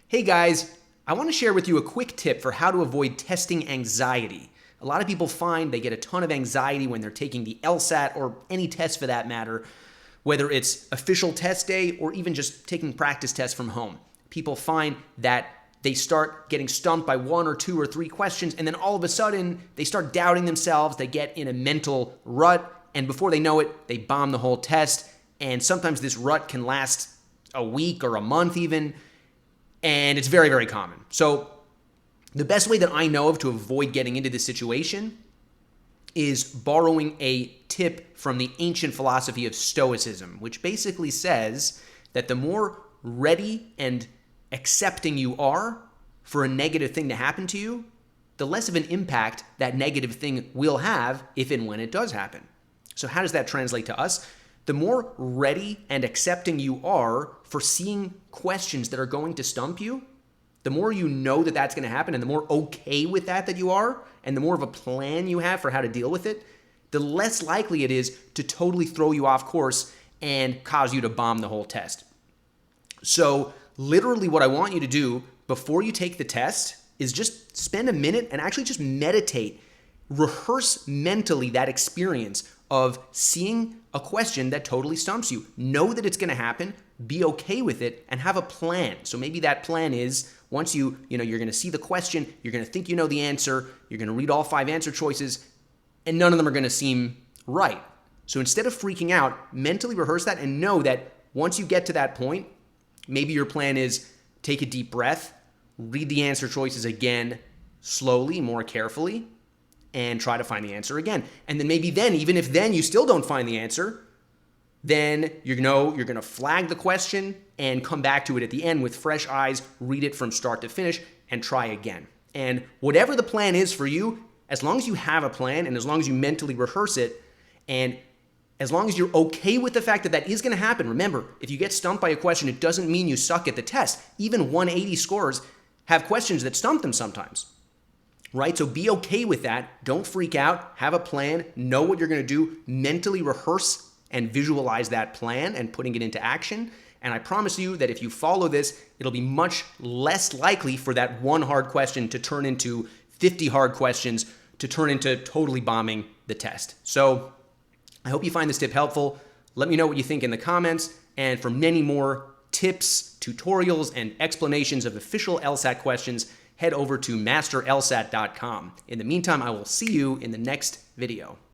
Hey guys, I want to share with you a quick tip for how to avoid testing anxiety. A lot of people find they get a ton of anxiety when they're taking the LSAT or any test for that matter, whether it's official test day or even just taking practice tests from home. People find that they start getting stumped by one or two or three questions, and then all of a sudden they start doubting themselves, they get in a mental rut, and before they know it, they bomb the whole test. And sometimes this rut can last a week or a month even. And it's very, very common. So the best way that I know of to avoid getting into this situation is borrowing a tip from the ancient philosophy of Stoicism, which basically says that the more ready and accepting you are for a negative thing to happen to you, the less of an impact that negative thing will have if and when it does happen. So how does that translate to us? The more ready and accepting you are for seeing questions that are going to stump you, the more you know that that's going to happen and the more okay with that you are, and the more of a plan you have for how to deal with it, the less likely it is to totally throw you off course and cause you to bomb the whole test. So literally what I want you to do before you take the test is just spend a minute and actually just meditate, rehearse mentally that experience of seeing a question that totally stumps you. Know that it's going to happen, be okay with it, and have a plan. So maybe that plan is once you're going to see the question, you're going to think you know the answer, you're going to read all 5 answer choices, and none of them are going to seem right. So instead of freaking out, mentally rehearse that and know that once you get to that point, maybe your plan is take a deep breath, read the answer choices again, slowly, more carefully, and try to find the answer again. And then maybe even if you still don't find the answer, then you're going to flag the question and come back to it at the end with fresh eyes, read it from start to finish, and try again. And whatever the plan is for you, as long as you have a plan and as long as you mentally rehearse it, and as long as you're okay with the fact that that is going to happen, remember, if you get stumped by a question, it doesn't mean you suck at the test. Even 180 scores have questions that stump them sometimes. Right? So be okay with that. Don't freak out. Have a plan. Know what you're going to do. Mentally rehearse and visualize that plan and putting it into action. And I promise you that if you follow this, it'll be much less likely for that one hard question to turn into 50 hard questions to turn into totally bombing the test. So I hope you find this tip helpful. Let me know what you think in the comments. And for many more tips, tutorials, and explanations of official LSAT questions, head over to masterlsat.com. In the meantime, I will see you in the next video.